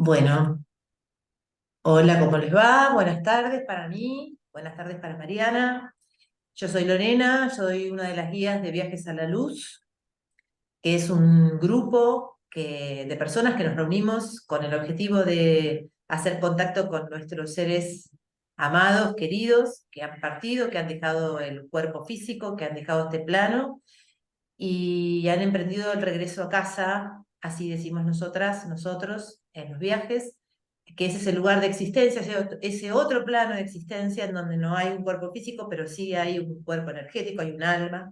Bueno, hola, ¿cómo les va? Buenas tardes para mí, buenas tardes para Mariana. Yo soy Lorena, soy una de las guías de Viajes a la Luz, que es un grupo de personas que nos reunimos con el objetivo de hacer contacto con nuestros seres amados, queridos, que han partido, que han dejado el cuerpo físico, que han dejado este plano y han emprendido el regreso a casa, así decimos nosotras, nosotros, en los viajes, que ese es el lugar de existencia, ese otro plano de existencia en donde no hay un cuerpo físico, pero sí hay un cuerpo energético, hay un alma,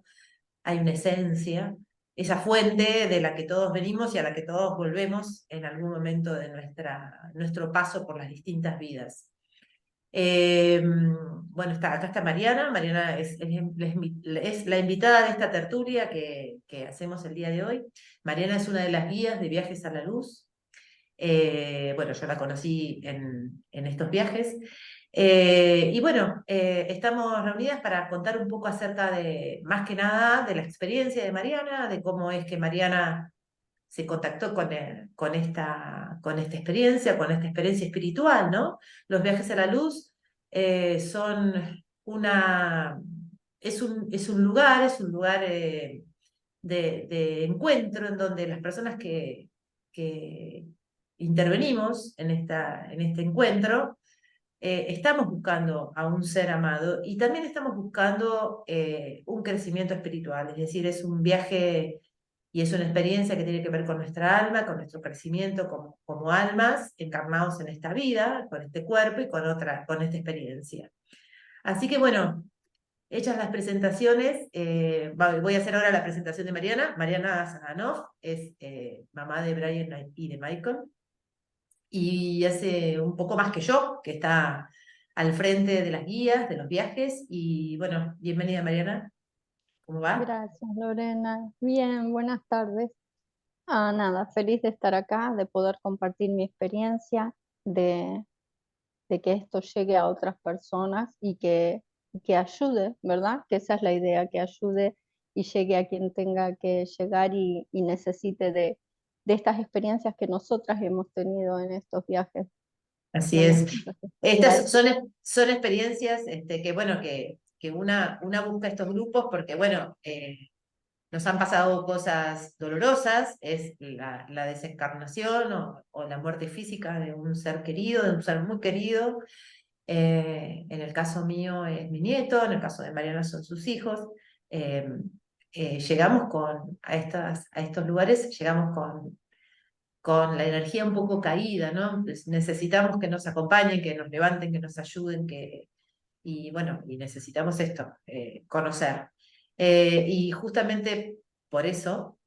hay una esencia, esa fuente de la que todos venimos y a la que todos volvemos en algún momento de nuestro paso por las distintas vidas. Bueno, acá está Mariana. Mariana es la invitada de esta tertulia que hacemos el día de hoy. Mariana es una de las guías de Viajes a la Luz. Bueno, yo la conocí en estos viajes. Y bueno, estamos reunidas para contar un poco acerca de, más que nada, de la experiencia de Mariana, de cómo es que Mariana se contactó con esta experiencia espiritual, ¿no? Los viajes a la luz son es un lugar de encuentro en donde las personas que intervenimos en este encuentro, estamos buscando a un ser amado y también estamos buscando un crecimiento espiritual, es decir, es un viaje y es una experiencia que tiene que ver con nuestra alma, con nuestro crecimiento como almas encarnados en esta vida, con este cuerpo y con esta experiencia. Así que bueno, hechas las presentaciones, voy a hacer ahora la presentación de Mariana. Mariana Zaganov es mamá de Brian y de Michael y hace un poco más que yo, que está al frente de las guías, de los viajes. Y bueno, bienvenida Mariana, ¿cómo va? Gracias, Lorena. Bien, buenas tardes. Nada, feliz de estar acá, de poder compartir mi experiencia, de, de que esto llegue a otras personas y que ayude, ¿verdad? Que esa es la idea, que ayude y llegue a quien tenga que llegar y necesite de estas experiencias que nosotras hemos tenido en estos viajes, Así ¿verdad? es. Entonces, Estas gracias. son experiencias que, bueno, que una busca estos grupos porque, bueno, nos han pasado cosas dolorosas, es la desencarnación o la muerte física de un ser querido, de un ser muy querido. En el caso mío es mi nieto, en el caso de Mariana son sus hijos. Eh, llegamos a estos lugares, llegamos con la energía un poco caída, ¿no? Pues necesitamos que nos acompañen, que nos levanten, que nos ayuden, y bueno, y necesitamos esto, conocer. Y justamente por eso,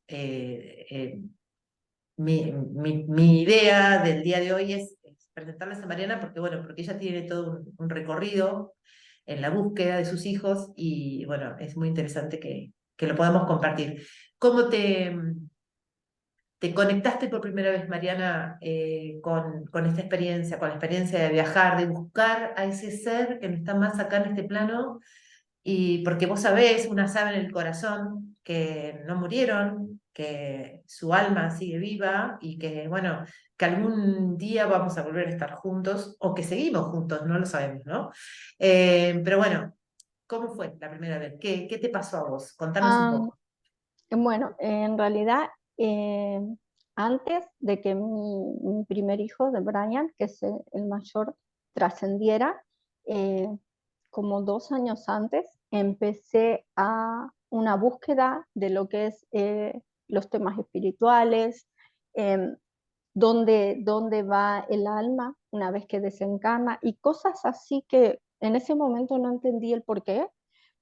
eh, eh, mi idea del día de hoy es presentarles a Mariana, porque bueno, porque ella tiene todo un recorrido en la búsqueda de sus hijos, y bueno, es muy interesante que lo podamos compartir. ¿Cómo te conectaste por primera vez, Mariana, con esta experiencia, con la experiencia de viajar, de buscar a ese ser que no está más acá en este plano? Y porque vos sabés, una sabe en el corazón que no murieron, que su alma sigue viva y que, bueno, que algún día vamos a volver a estar juntos o que seguimos juntos, no lo sabemos, ¿no? Pero bueno, ¿cómo fue la primera vez? ¿Qué te pasó a vos? Contanos un Am, poco. bueno, en realidad, eh, antes de que mi primer hijo, de Brian, que es el mayor, trascendiera, eh, como 2 años antes, empecé a una búsqueda de lo que es los temas espirituales, em, dónde va el alma una vez que desencarna y cosas así que en ese momento no entendí el por qué,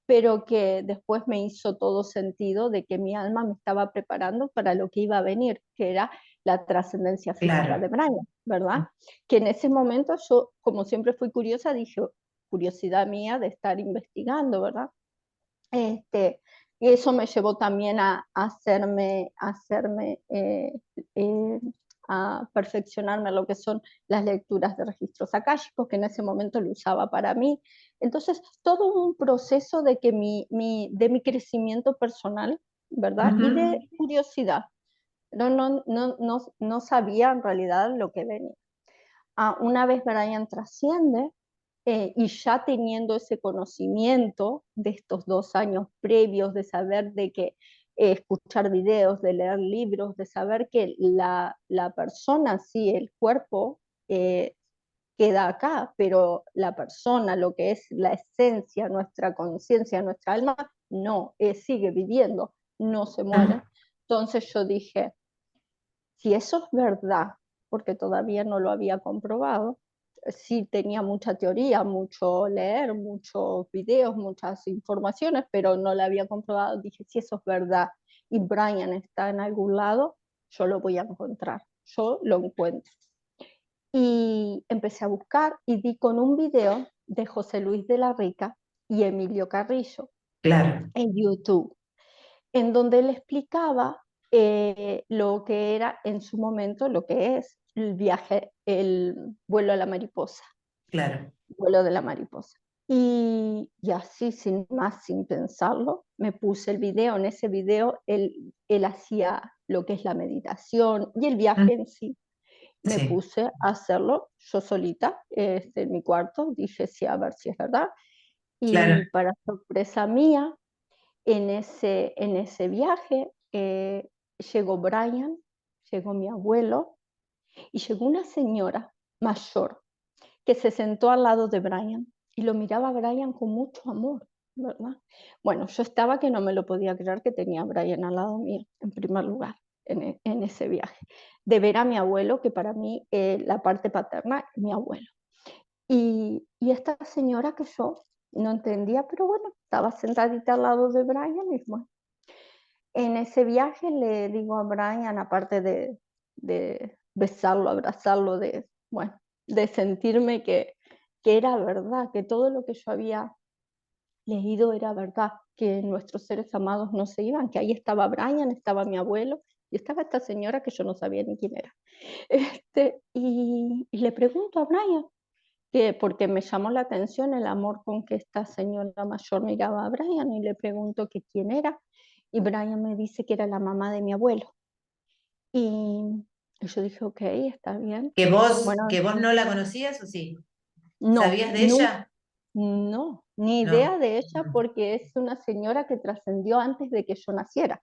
pero que después me hizo todo sentido de que mi alma me estaba preparando para lo que iba a venir, que era la trascendencia física de Claro. Brian, ¿verdad? Que en ese momento yo, como siempre fui curiosa, dije, curiosidad mía de estar investigando, ¿verdad? Este, y eso me llevó también eh, a perfeccionarme lo que son las lecturas de registros akáshicos, que en ese momento lo usaba para mí. Entonces, todo un proceso de que de mi crecimiento personal, ¿verdad? Y de Ujú. curiosidad. no sabía en realidad lo que venía. Una vez Brian trasciende, y ya teniendo ese conocimiento de estos 2 años previos, de saber de que escuchar videos, de leer libros, de saber que la persona, sí, el cuerpo eh, queda acá, pero la persona, lo que es la esencia, nuestra conciencia, nuestra alma, no, sigue viviendo, no se muere. Entonces yo dije, si eso es verdad, porque todavía no lo había comprobado, sí tenía mucha teoría, mucho leer, muchos videos, muchas informaciones, pero no la había comprobado. Dije, si eso es verdad y Brian está en algún lado, yo lo voy a encontrar, yo lo encuentro. Y empecé a buscar y di con un video de José Luis de la Rica y Emilio Carrillo Claro, en YouTube, en donde él explicaba lo que era en su momento, lo que es el viaje, el vuelo a la mariposa, claro. vuelo de la mariposa. Y así, sin más, sin pensarlo, me puse el video. En ese video él hacía lo que es la meditación y el Mm, viaje en sí. Me sí, puse a hacerlo yo solita en mi cuarto. Dije, sí, a ver si es verdad. claro, Y para sorpresa mía, en ese viaje llegó Brian, llegó mi abuelo y llegó una señora mayor que se sentó al lado de Brian y lo miraba a Brian con mucho amor, ¿verdad? Bueno, yo estaba que no me lo podía creer que tenía a Brian al lado mío, en primer lugar, en ese viaje. De ver a mi abuelo, que para mí la parte paterna es mi abuelo. Y esta señora que yo no entendía, pero bueno, estaba sentadita al lado de Brian y bueno, en ese viaje le digo a Brian, aparte de besarlo, abrazarlo, bueno, de sentirme que era verdad, que todo lo que yo había leído era verdad, que nuestros seres amados no se iban, que ahí estaba Brian, estaba mi abuelo y estaba esta señora que yo no sabía ni quién era. Y le pregunto a Brian, que porque me llamó la atención el amor con que esta señora mayor miraba a Brian y le pregunto que quién era y Brian me dice que era la mamá de mi abuelo. Y yo dije, ok, está bien. Bueno, que vos no la conocías o sí? no, ¿Sabías de nunca, ella? no, ni idea No. de ella porque es una señora que trascendió antes de que yo naciera.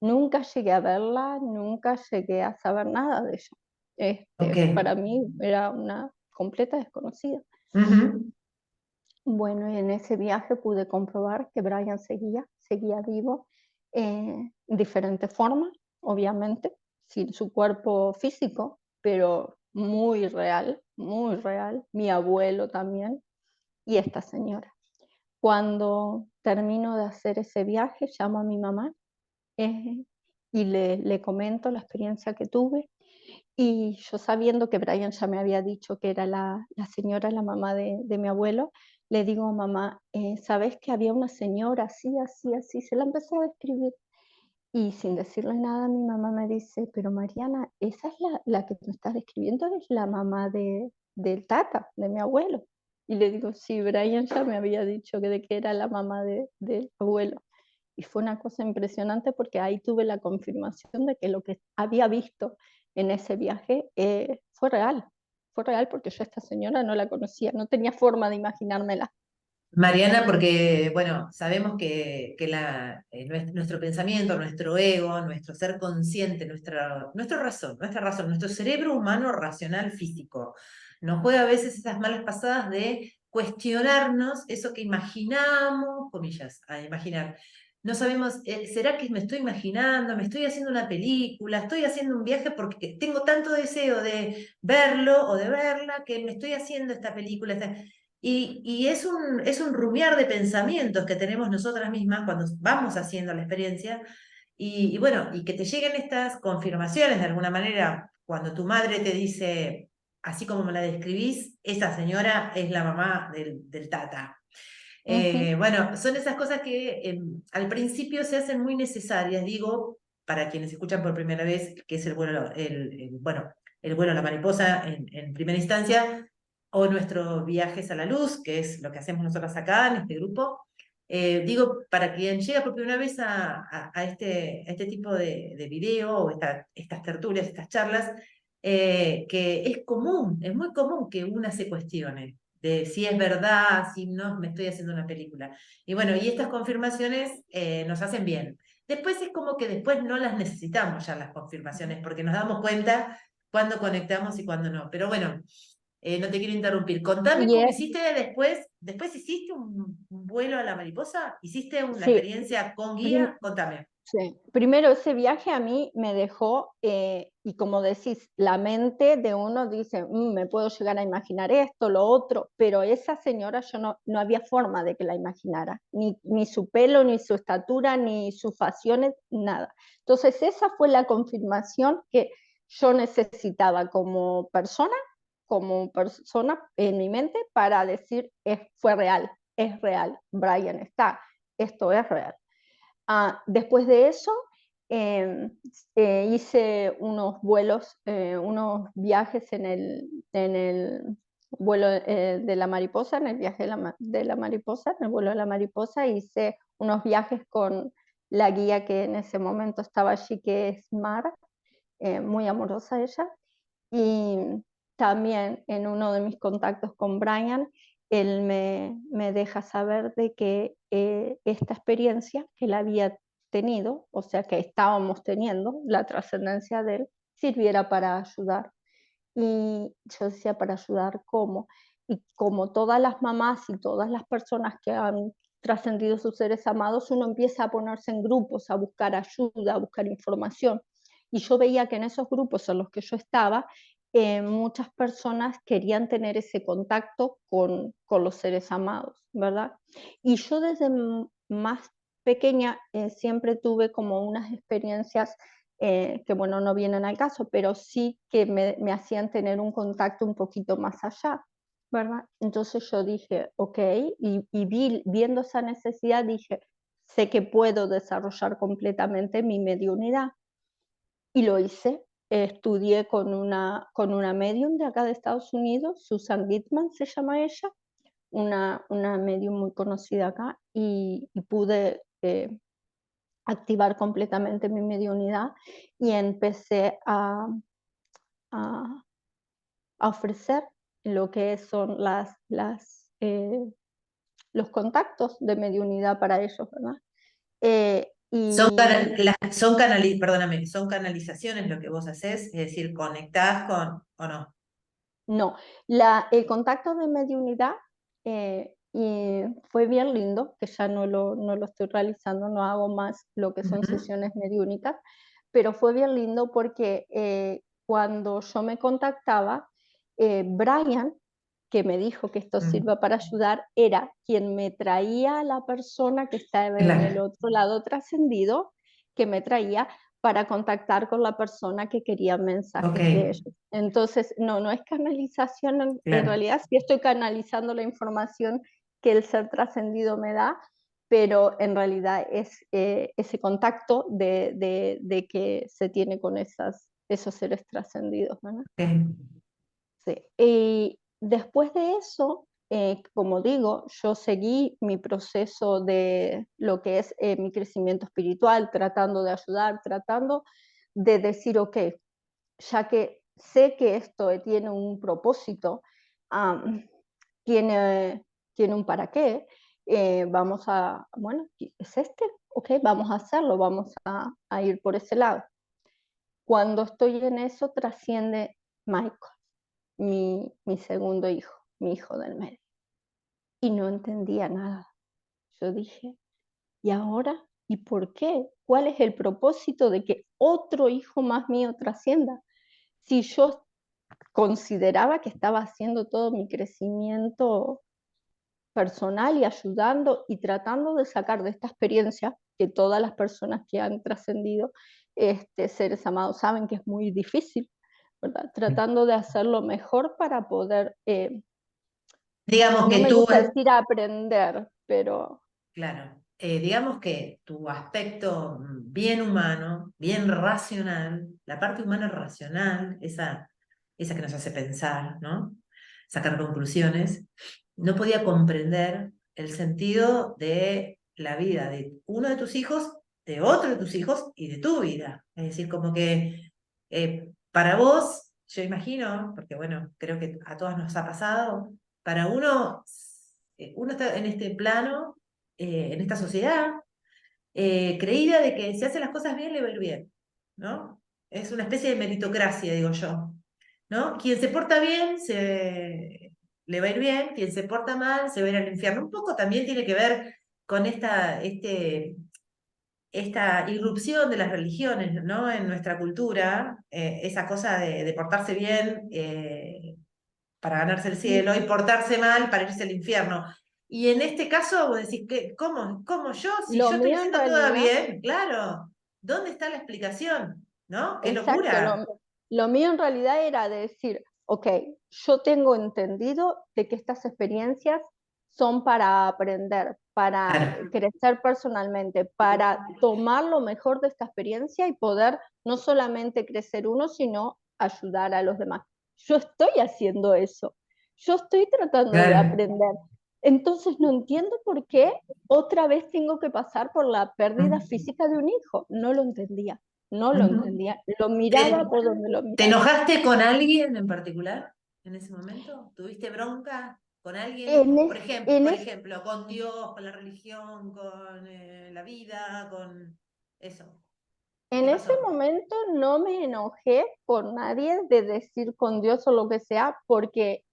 Nunca llegué a verla, nunca llegué a saber nada de ella. Ok. Para mí era una completa desconocida. Ujú. Bueno, y en ese viaje pude comprobar que Brian seguía vivo en diferentes formas, obviamente, sin su cuerpo físico, pero muy real. Mi abuelo también y esta señora. Cuando termino de hacer ese viaje, llamo a mi mamá eh, y le comento la experiencia que tuve y yo sabiendo que Brian ya me había dicho que era la señora, la mamá de mi abuelo, le digo a mamá, ¿sabes que había una señora así, así, así? Se la empecé a describir. Y sin decirle nada, mi mamá me dice, pero Mariana, esa es la que me estás describiendo, es la mamá del tata, de mi abuelo. Y le digo, sí, Brian ya me había dicho de que era la mamá del abuelo. Y fue una cosa impresionante porque ahí tuve la confirmación de que lo que había visto en ese viaje fue real. Fue real porque yo a esta señora no la conocía, no tenía forma de imaginármela. Mariana, porque, bueno, sabemos que nuestro pensamiento, nuestro ego, nuestro ser consciente, nuestra razón, nuestro cerebro humano racional físico, nos juega a veces esas malas pasadas de cuestionarnos eso que imaginamos, comillas, a imaginar. No sabemos, ¿será que me estoy imaginando? ¿Me estoy haciendo una película? ¿Estoy haciendo un viaje porque tengo tanto deseo de verlo o de verla que me estoy haciendo esta película? Y es un rumiar de pensamientos que tenemos nosotras mismas cuando vamos haciendo la experiencia. Y bueno, y que te lleguen estas confirmaciones de alguna manera, cuando tu madre te dice, así como me la describís, esa señora es la mamá del tata. Ujú, Bueno, son esas cosas que al principio se hacen muy necesarias, digo, para quienes escuchan por primera vez, que es bueno, el vuelo a la mariposa en primera instancia, o nuestros viajes a la luz, que es lo que hacemos nosotros acá en este grupo. Digo, para quien llega por primera vez a este tipo de video, o estas tertulias, estas charlas, que es común, es muy común que una se cuestione de si es verdad, si no, me estoy haciendo una película. Y bueno, y estas confirmaciones nos hacen bien. Después es como que después no las necesitamos ya las confirmaciones, porque nos damos cuenta cuándo conectamos y cuándo no. Pero bueno, no te quiero interrumpir. Contame Y cómo es, hiciste después. ¿Después hiciste un vuelo a la mariposa? ¿Hiciste una sí, experiencia con prim- guía? Contame. sí. Primero ese viaje a mí me dejó, y como decís, la mente de uno dice, me puedo llegar a imaginar esto, lo otro, pero esa señora yo no había forma de que la imaginara, ni su pelo, ni su estatura, ni sus facciones, nada. Entonces esa fue la confirmación que yo necesitaba como persona en mi mente para decir, es real, Brian está, esto es real. Después de eso, eh, hice unos vuelos, unos viajes en el vuelo de la mariposa, en el viaje de la mariposa, en el vuelo de la mariposa, hice unos viajes con la guía que en ese momento estaba allí, que es Mar, muy amorosa ella, y también en uno de mis contactos con Brian, él me deja saber de que esta experiencia que él había tenido, o sea que estábamos teniendo, la trascendencia de él, sirviera para ayudar. Y yo decía, ¿para ayudar cómo? Y como todas las mamás y todas las personas que han trascendido sus seres amados, uno empieza a ponerse en grupos, a buscar ayuda, a buscar información. Y yo veía que en esos grupos en los que yo estaba, muchas personas querían tener ese contacto con los seres amados, ¿verdad? Y yo desde más pequeña siempre tuve como unas experiencias que bueno, no vienen al caso, pero sí que me hacían tener un contacto un poquito más allá, ¿verdad? Entonces yo dije, ok, viendo esa necesidad dije, sé que puedo desarrollar completamente mi mediunidad. Y lo hice. Estudié con una medium de acá de Estados Unidos, Susan Gitman se llama ella, una medium muy conocida acá, y pude activar completamente mi mediunidad y empecé a, a ofrecer lo que son los contactos de mediunidad para ellos, ¿verdad? Y Perdóname, son canalizaciones lo que vos haces, es decir, conectás con, o no. no, el contacto de mediunidad y fue bien lindo, que ya no lo estoy realizando, no hago más lo que son Ujú. sesiones mediúnicas, pero fue bien lindo porque cuando yo me contactaba, Brian, que me dijo que esto Mm, sirva para ayudar, era quien me traía a la persona que estaba en el claro, otro lado trascendido, que me traía para contactar con la persona que quería ok, mensajes de ellos. Entonces, no es canalización, en claro. realidad sí estoy canalizando la información que el ser trascendido me da, pero en realidad es ese contacto de que se tiene con esos seres trascendidos, ¿verdad? Ok. Sí. Y después de eso, como digo, yo seguí mi proceso de lo que es mi crecimiento espiritual, tratando de ayudar, tratando de decir, ok, ya que sé que esto tiene un propósito, am, tiene, tiene un para qué, vamos bueno, es este, ok, vamos a hacerlo, vamos a ir por ese lado. Cuando estoy en eso, trasciende Michael, mi segundo hijo, mi hijo del medio, y no entendía nada. Yo dije, ¿y ahora? ¿Y por qué? ¿Cuál es el propósito de que otro hijo más mío trascienda? Si yo consideraba que estaba haciendo todo mi crecimiento personal y ayudando y tratando de sacar de esta experiencia que todas las personas que han trascendido seres amados saben que es muy difícil, ¿verdad? Tratando de hacerlo mejor para poder, Digamos no que me tú, gusta decir aprender, pero claro, digamos que tu aspecto bien humano, bien racional, la parte humana racional, esa que nos hace pensar, ¿no? Sacar conclusiones, no podía comprender el sentido de la vida de uno de tus hijos, de otro de tus hijos y de tu vida. Es decir, como que para vos, yo imagino, porque bueno, creo que a todas nos ha pasado, para uno, uno está en este plano, en esta sociedad, creída de que si hace las cosas bien, le va a ir bien, ¿no? Es una especie de meritocracia, digo yo, ¿no? Quien se porta bien, le va a ir bien, quien se porta mal, se va a ir al infierno. Un poco también tiene que ver con esta irrupción de las religiones, ¿no? En nuestra cultura, esa cosa de portarse bien para ganarse el cielo y portarse mal para irse al infierno. Y en este caso vos decís, ¿cómo yo? Si Lo yo estoy mío en haciendo todo realidad, bien, claro, ¿dónde está la explicación? ¿No? ¡Qué exacto, locura! lo mío en realidad era decir, ok, yo tengo entendido de que estas experiencias son para aprender, para Claro, crecer personalmente, para tomar lo mejor de esta experiencia y poder no solamente crecer uno, sino ayudar a los demás. Yo estoy haciendo eso, yo estoy tratando de claro. aprender. Entonces no entiendo por qué otra vez tengo que pasar por la pérdida Mm, física de un hijo. No lo entendía, no lo ujú. entendía. Lo miraba ¿Te, por donde lo te miraba. enojaste con alguien en particular en ese momento? ¿Tuviste bronca con alguien? En, Por es, ejemplo, en, por es, ejemplo, con Dios, con la religión, con la vida, con eso. en ¿Qué ese pasó? momento no me enojé con nadie de decir con Dios o lo que sea, porque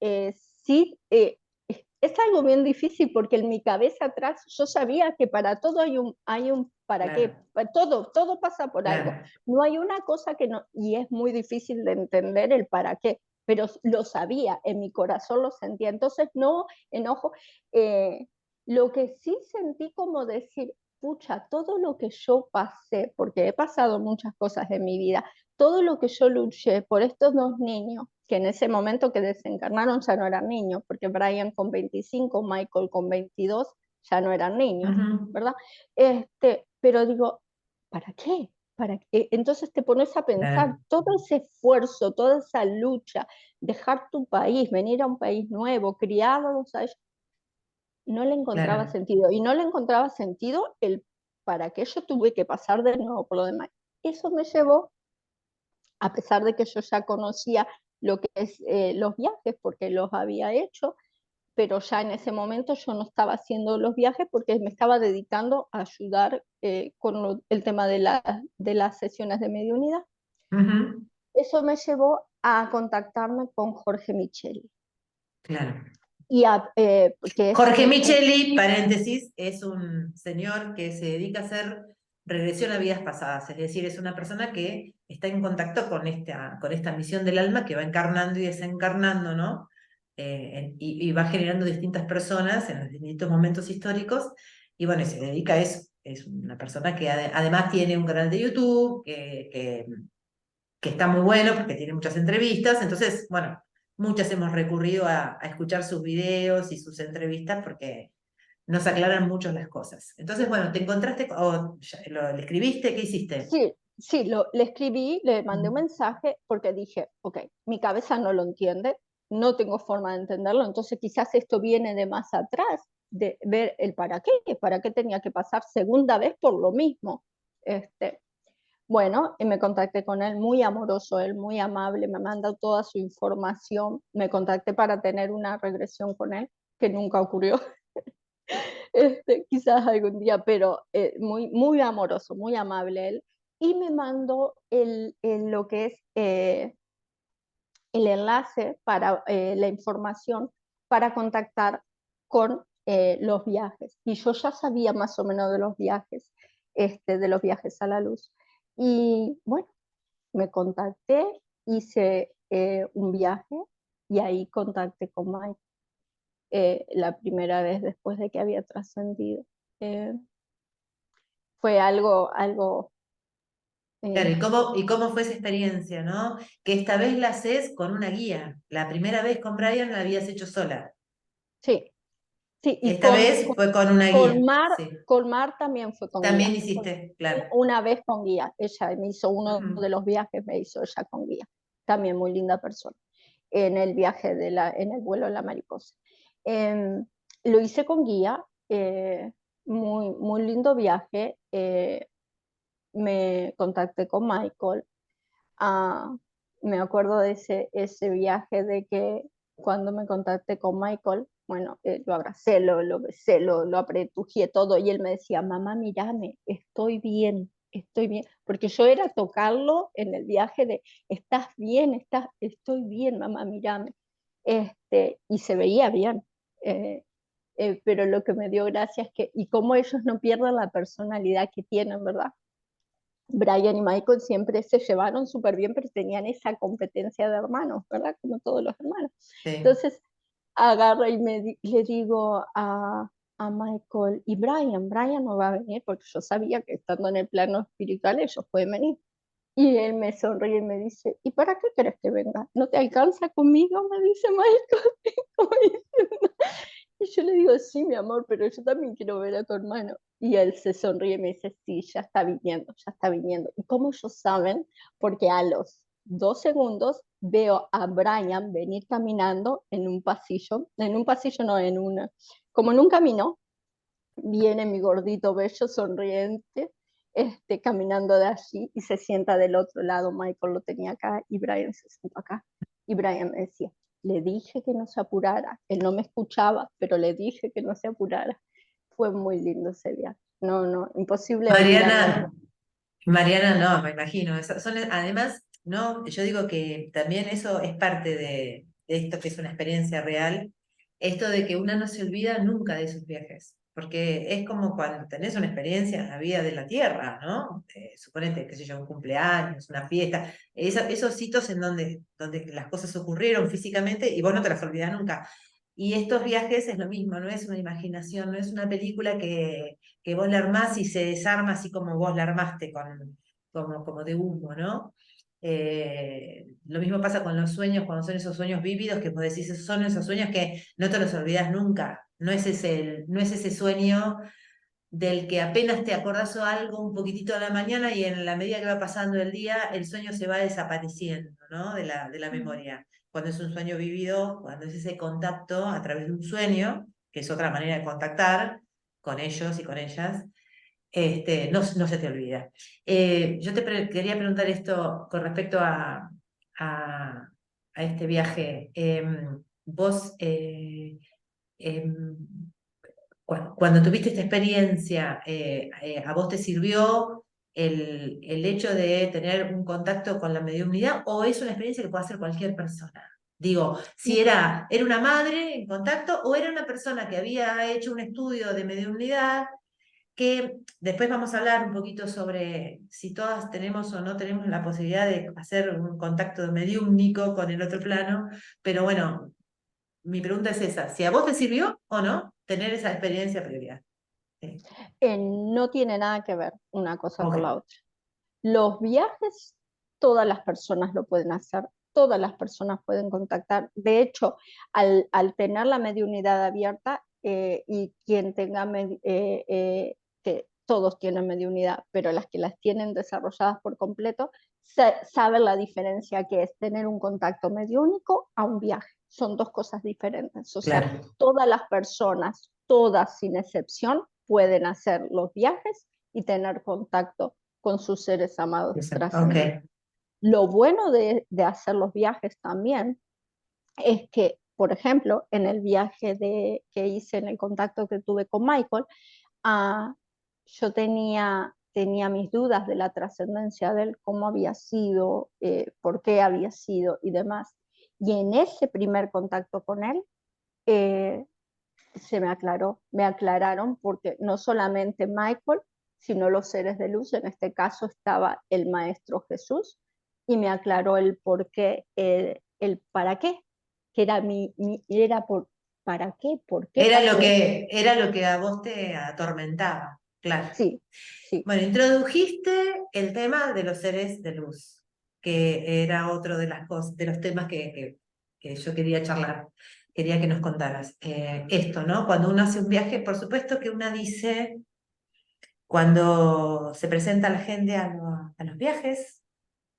sí, es algo bien difícil, porque en mi cabeza atrás yo sabía que para todo hay un para qué, Claro, todo pasa por algo. claro, No hay una cosa que no, y es muy difícil de entender el para qué, pero lo sabía, en mi corazón lo sentía. Entonces no enojo. eh, lo que sí sentí como decir, pucha, todo lo que yo pasé, porque he pasado muchas cosas en mi vida, todo lo que yo luché por estos dos niños, que en ese momento que desencarnaron ya no eran niños, porque Brian con 25, Michael con 22, ya no eran niños, ujú, ¿verdad? Pero digo, ¿para qué? ¿Para qué? Entonces te pones a pensar claro, todo ese esfuerzo, toda esa lucha, dejar tu país, venir a un país nuevo, criarlos a ellos, no le encontraba claro. sentido. Y no le encontraba sentido el para qué yo tuve que pasar de nuevo por lo demás. Eso me llevó, a pesar de que yo ya conocía lo que es los viajes, porque los había hecho, pero ya en ese momento yo no estaba haciendo los viajes porque me estaba dedicando a ayudar con el tema de las sesiones de mediunidad. Ujú, Eso me llevó a contactarme con Jorge Micheli, claro. que es Jorge Micheli, paréntesis, es un señor que se dedica a hacer regresión a vidas pasadas, es decir, es una persona que está en contacto con esta misión del alma que va encarnando y desencarnando, ¿no? Y va generando distintas personas en los distintos momentos históricos, y bueno, y se dedica a eso. Es una persona que además tiene un canal de YouTube que está muy bueno porque tiene muchas entrevistas, entonces, bueno, muchas hemos recurrido a escuchar sus videos y sus entrevistas porque nos aclaran mucho las cosas. Entonces, bueno, te encontraste, o le escribiste, ¿qué hiciste? Sí, sí, le escribí, le mandé un Mm. mensaje porque dije, ok, mi cabeza no lo entiende, no tengo forma de entenderlo, entonces quizás esto viene de más atrás, de ver el para qué tenía que pasar segunda vez por lo mismo. Este, bueno, y me contacté con él, muy amoroso, él muy amable, me manda toda su información, me contacté para tener una regresión con él, que nunca ocurrió. Quizás algún día, pero muy, muy amoroso, muy amable él. Y me mandó lo que es el enlace para la información para contactar con los viajes. Y yo ya sabía más o menos de los viajes a la luz. Y bueno, me contacté, hice un viaje y ahí contacté con Mike la primera vez después de que había trascendido. Eh, Fue algo Claro, eh, y cómo fue esa experiencia, ¿no? Que esta vez la haces con una guía. La primera vez con Brian la habías hecho sola. sí, sí, y Esta vez fue con una con guía, Mar, sí. con Mar también fue con También guía. hiciste, claro. Una vez con guía, ella me hizo uno Ujú, de los viajes, me hizo ella con guía, también muy linda persona, en el viaje en el vuelo de la mariposa. Lo hice con guía, muy, muy lindo viaje. Me contacté con Michael. Ah, Me acuerdo de ese viaje de que cuando me contacté con Michael, bueno, lo abracé, lo besé, lo apretujé todo y él me decía, mamá, mírame, estoy bien, porque yo era tocarlo en el viaje de, estás bien, estoy bien, mamá, mírame, y se veía bien. Eh, pero lo que me dio gracia es que, y cómo ellos no pierden la personalidad que tienen, ¿verdad? Brian y Michael siempre se llevaron súper bien, pero tenían esa competencia de hermanos, ¿verdad? Como todos los hermanos. Sí. Entonces, agarra y le digo a Michael, y Brian no va a venir, porque yo sabía que estando en el plano espiritual ellos pueden venir. Y él me sonríe y me dice, ¿y para qué querés que venga? ¿No te alcanza conmigo? Me dice Michael. Como diciendo, y yo le digo, sí, mi amor, pero yo también quiero ver a tu hermano. Y él se sonríe y me dice, sí, ya está viniendo, ya está viniendo. ¿Y cómo ellos saben? Porque a los 2 segundos veo a Brian venir caminando en un pasillo no, como en un camino, viene mi gordito bello, sonriente, caminando de allí y se sienta del otro lado. Michael lo tenía acá y Brian se sentó acá. Y Brian me decía, le dije que no se apurara. Él no me escuchaba, pero le dije que no se apurara. Fue muy lindo ese día. No, no, imposible olvidarme. Mariana, Mariana, no, me imagino. Además, no, yo digo que también eso es parte de esto que es una experiencia real, esto de que una no se olvida nunca de sus viajes, porque es como cuando tenés una experiencia en la vida de la tierra, ¿no? Suponete, qué sé yo, un cumpleaños, una fiesta, esos hitos en donde las cosas ocurrieron físicamente y vos no te las olvidás nunca. Y estos viajes es lo mismo, no es una imaginación, no es una película que vos la armás y se desarma así como vos la armaste, como de humo, ¿no? Lo mismo pasa con los sueños, cuando son esos sueños vívidos, que vos decís, esos son esos sueños que no te los olvidás nunca. No es ese sueño del que apenas te acordás o algo un poquitito a la mañana y en la medida que va pasando el día, el sueño se va desapareciendo, ¿no? De la memoria. Cuando es un sueño vivido, cuando es ese contacto a través de un sueño, que es otra manera de contactar con ellos y con ellas, no se te olvida. Yo quería preguntar esto con respecto a, a este viaje. Vos, em, cuando tuviste esta experiencia, ¿a vos te sirvió el hecho de tener un contacto con la mediunidad o es una experiencia que puede hacer cualquier persona? Digo, si era una madre en contacto o era una persona que había hecho un estudio de mediunidad, que después vamos a hablar un poquito sobre si todas tenemos o no tenemos la posibilidad de hacer un contacto mediúmnico con el otro plano, pero bueno, mi pregunta es esa, si a vos te sirvió o no tener esa experiencia previa. Sí. No tiene nada que ver una cosa con la Ok, otra. Los viajes, todas las personas lo pueden hacer, todas las personas pueden contactar. De hecho, al tener la mediunidad abierta y quien tenga, que todos tienen mediunidad, pero las que las tienen desarrolladas por completo, saben la diferencia que es tener un contacto mediúnico a un viaje. Son dos cosas diferentes. O sea, claro. todas las personas, todas sin excepción, pueden hacer los viajes y tener contacto con sus seres amados Ok, trascendidos. Lo bueno de hacer los viajes también es que, por ejemplo, en el viaje que hice, en el contacto que tuve con Michael, uh, yo tenía mis dudas de la trascendencia de él, cómo había sido, por qué había sido y demás. Y en ese primer contacto con él, eh, se me aclararon porque no solamente Michael, sino los seres de luz, en este caso estaba el Maestro Jesús, y me aclaró el por qué, el para qué, que era era por ¿para qué? ¿Por qué era lo pasó esto? que a vos te atormentaba, claro. Sí, sí. Bueno, introdujiste el tema de los seres de luz, que era otro de las cosas, de los temas que yo quería charlar, quería que nos contaras. Esto, ¿no? Cuando uno hace un viaje, por supuesto que una dice, cuando se presenta la gente a los viajes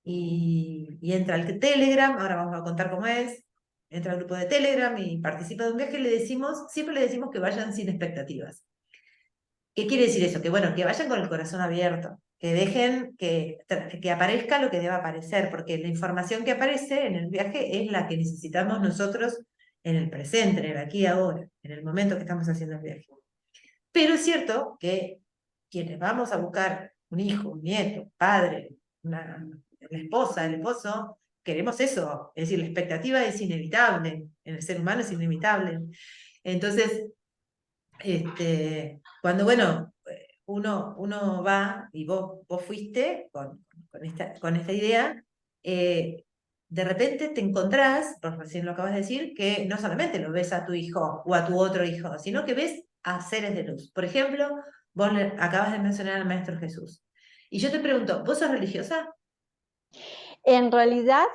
y entra al Telegram, ahora vamos a contar cómo es, entra al grupo de Telegram y participa de un viaje, siempre le decimos que vayan sin expectativas. ¿Qué quiere decir eso? Que bueno, que vayan con el corazón abierto, que dejen que aparezca lo que deba aparecer, porque la información que aparece en el viaje es la que necesitamos nosotros en el presente, en el aquí y ahora, en el momento que estamos haciendo el viaje. Pero es cierto que quienes vamos a buscar un hijo, un nieto, un padre, la esposa, el esposo, queremos eso. Es decir, la expectativa es inevitable, en el ser humano es inevitable. Entonces, cuando, bueno, uno va y vos fuiste con esta idea, eh, de repente te encontrás, vos recién lo acabas de decir, que no solamente lo ves a tu hijo o a tu otro hijo, sino que ves a seres de luz. Por ejemplo, acabas de mencionar al Maestro Jesús. Y yo te pregunto, ¿vos sos religiosa? En realidad,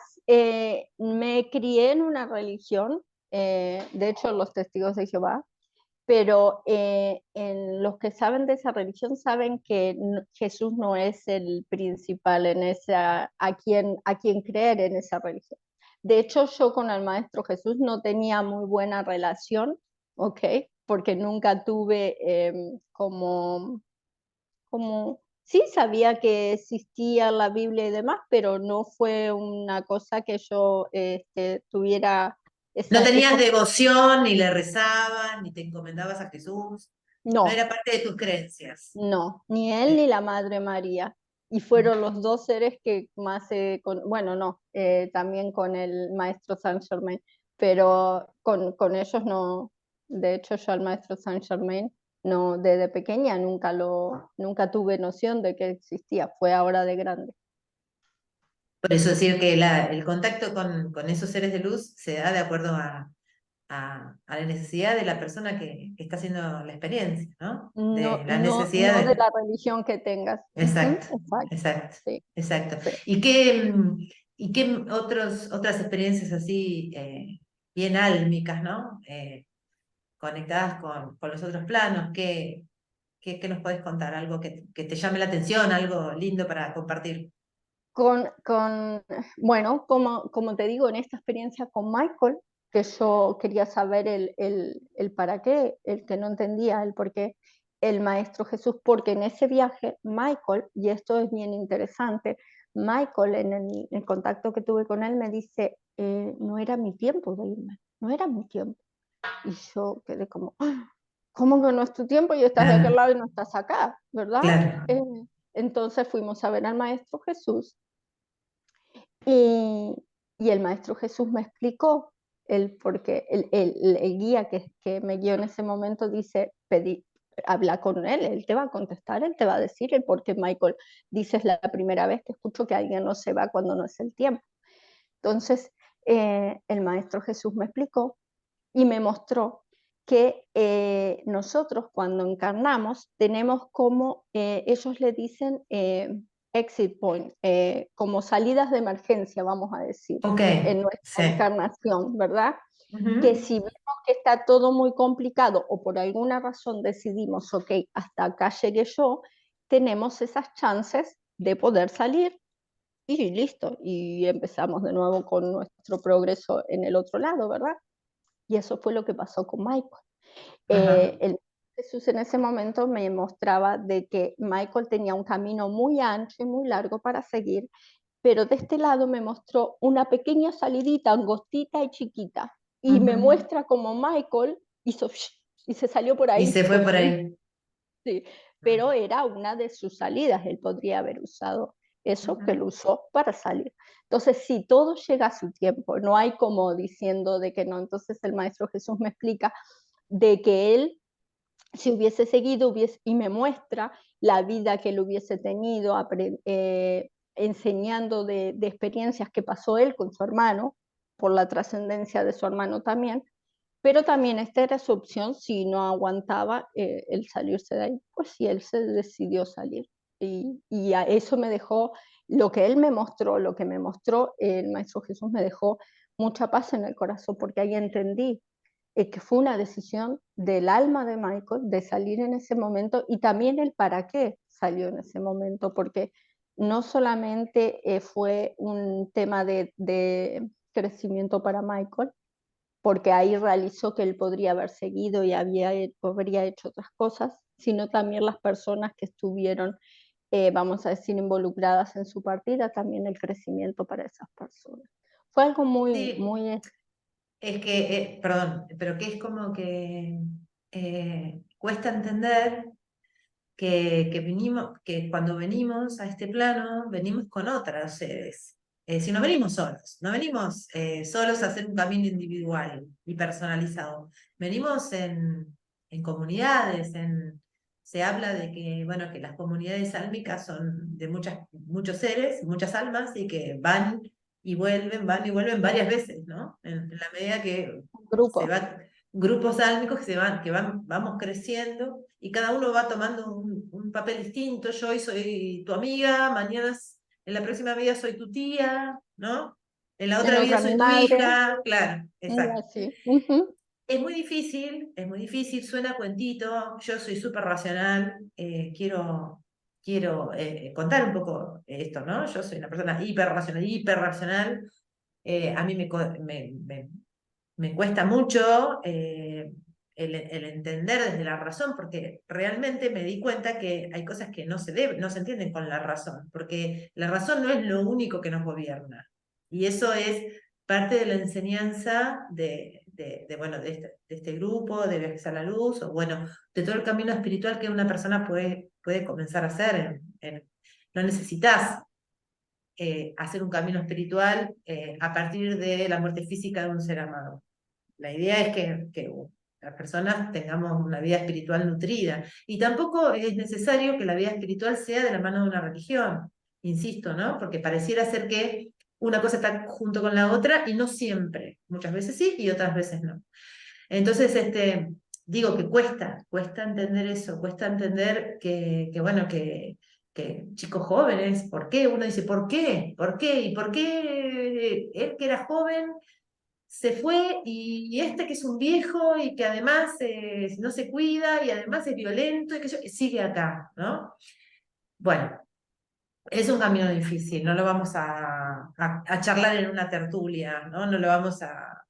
me crié en una religión, de hecho los testigos de Jehová, pero en los que saben de esa religión saben que Jesús no es el principal en esa, a quien creer en esa religión. De hecho, yo con el Maestro Jesús no tenía muy buena relación, ¿ok? Porque nunca tuve como, sí sabía que existía la Biblia y demás, pero no fue una cosa que yo tuviera No esa, tenías devoción, ni le rezabas, ni te encomendabas a Jesús. No no, era parte de tus creencias. no, ni él ni Eh, la Madre María. Y fueron los dos seres que más, bueno, no, también con el maestro Saint Germain, pero con ellos no. De hecho, yo al maestro Saint Germain, no, desde pequeña nunca tuve noción de que existía, fue ahora de grande. Por eso decir que el contacto con esos seres de luz se da de acuerdo a la necesidad de la persona que está haciendo la experiencia, ¿no? No, De la no, necesidad no de de... la religión que tengas. Ujú, Exacto, exacto, exacto, sí, exacto. sí. ¿Y qué otras experiencias así bien álmicas, ¿no? Conectadas con los otros planos? ¿Qué nos podés contar? Algo que te llame la atención, algo lindo para compartir. Bueno, como te digo, en esta experiencia con Michael, que yo quería saber el para qué, el que no entendía, el por qué el Maestro Jesús, porque en ese viaje, Michael, y esto es bien interesante, Michael en el contacto que tuve con él me dice, no era mi tiempo de irme, no era mi tiempo. Y yo quedé como, "Ah, ¿cómo que no es tu tiempo y estás de aquel Ah, lado y no estás acá, ¿verdad?" claro. Eh, entonces fuimos a ver al Maestro Jesús y, y el Maestro Jesús me explicó el porque el guía que me guió en ese momento dice, habla con él te va a contestar, él te va a decir el por qué Michael dices la primera vez que escucho que alguien no se va cuando no es el tiempo. Entonces, el Maestro Jesús me explicó y me mostró que nosotros cuando encarnamos tenemos como, ellos le dicen exit point, como salidas de emergencia, vamos a decir, Ok, en nuestra sí. encarnación, ¿verdad? Que Ujú. si vemos que está todo muy complicado o por alguna razón decidimos, ok, hasta acá llegué yo, tenemos esas chances de poder salir y listo, y empezamos de nuevo con nuestro progreso en el otro lado, ¿verdad? Y eso fue lo que pasó con Michael. Ajá. El Jesús en ese momento me mostraba de que Michael tenía un camino muy ancho y muy largo para seguir, pero de este lado me mostró una pequeña salidita, angostita y chiquita, y me Ujú. muestra como Michael hizo y se salió por Y ahí se fue como por un ahí. sí, pero era una de sus salidas, él podría haber usado eso que Ujú. lo usó para salir. Entonces, si todo llega a su tiempo, no hay como diciendo de que no. Entonces el Maestro Jesús me explica de que él, si hubiese seguido y me muestra la vida que él hubiese tenido, enseñando de experiencias que pasó él con su hermano, por la trascendencia de su hermano también, pero también esta era su opción si no aguantaba el salirse de ahí, pues si él se decidió salir. Y a eso me dejó, lo que él me mostró, lo que me mostró el Maestro Jesús me dejó mucha paz en el corazón, porque ahí entendí que fue una decisión del alma de Michael de salir en ese momento y también el para qué salió en ese momento, porque no solamente fue un tema de crecimiento para Michael, porque ahí realizó que él podría haber seguido y habría hecho otras cosas, sino también las personas que estuvieron, vamos a decir, involucradas en su partida, también el crecimiento para esas personas. Fue algo muy, Sí, muy, es que, perdón, pero que es como que cuesta entender que venimos, que cuando venimos a este plano, venimos con otras sedes. Si no venimos solos, no venimos solos a hacer un camino individual y personalizado. Venimos en comunidades, se habla de que, bueno, que las comunidades álmicas son de muchos seres, muchas almas, y que van y vuelven varias veces, ¿no? En la medida que se grupo. va, grupos álmicos vamos creciendo y cada uno va tomando un papel distinto. Yo hoy soy tu amiga, en la próxima vida soy tu tía, ¿no? En la En otra vida otra mi soy tu madre, hija, claro, y exacto. así. Ujú. Es muy difícil, suena a cuentito, yo soy súper racional, quiero contar un poco esto, ¿no? Yo soy una persona hiper racional, a mí me cuesta mucho el entender desde la razón, porque realmente me di cuenta que hay cosas que no se entienden con la razón, porque la razón no es lo único que nos gobierna. Y eso es parte de la enseñanza bueno, de este grupo, de Viajes a la Luz, o bueno, de todo el camino espiritual que una persona puede comenzar a hacer. No necesitas hacer un camino espiritual a partir de la muerte física de un ser amado. La idea es que las personas tengamos una vida espiritual nutrida. Y tampoco es necesario que la vida espiritual sea de la mano de una religión, insisto, ¿no? Porque pareciera ser que una cosa está junto con la otra y no siempre. Muchas veces sí y otras veces no. Entonces, digo que cuesta entender eso, cuesta entender bueno, que chicos jóvenes, ¿por qué? Uno dice, ¿por qué? ¿Por qué? ¿Y por qué él que era joven se fue y este que es un viejo y que además no se cuida y además es violento y que sigue acá, ¿no? Bueno, es un camino difícil, no lo vamos a charlar en una tertulia, ¿no? No le vamos a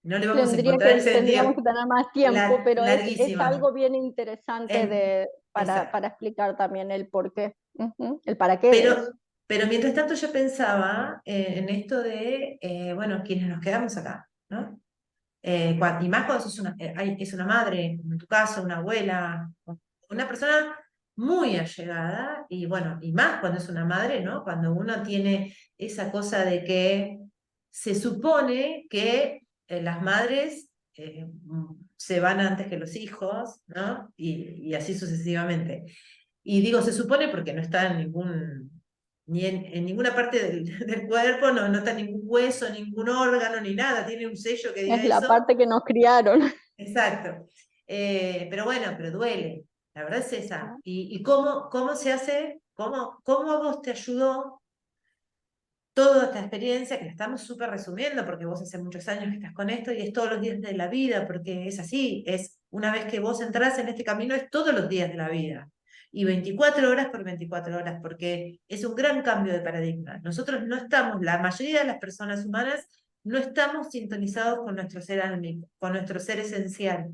encontrar el Tendríamos sentido. que tener más tiempo, pero es Larguísima. algo bien interesante Es, esa. para explicar también el por qué, ujú, el para qué de eso. Pero, pero mientras tanto yo pensaba en esto de, bueno, quienes nos quedamos acá, ¿no? Y más cuando es una madre, como en tu caso, una abuela, una persona muy allegada, y bueno, y más cuando es una madre, ¿no? Cuando uno tiene esa cosa de que se supone que las madres se van antes que los hijos, ¿no? Y así sucesivamente. Y digo se supone porque no está ni en ninguna parte del cuerpo, no está ningún hueso, ningún órgano, ni nada, tiene un sello que Es diga la eso. parte que nos criaron. Exacto. Pero bueno, pero duele. La verdad es esa. ¿Y cómo se hace? ¿Cómo a vos te ayudó toda esta experiencia que la estamos súper resumiendo, porque vos hace muchos años que estás con esto y es todos los días de la vida, porque es así, es una vez que vos entrás en este camino, es todos los días de la vida. Y 24 horas por 24 horas, porque es un gran cambio de paradigma. Nosotros no estamos, la mayoría de las personas humanas, no estamos sintonizados con nuestro ser álmico, con nuestro ser esencial.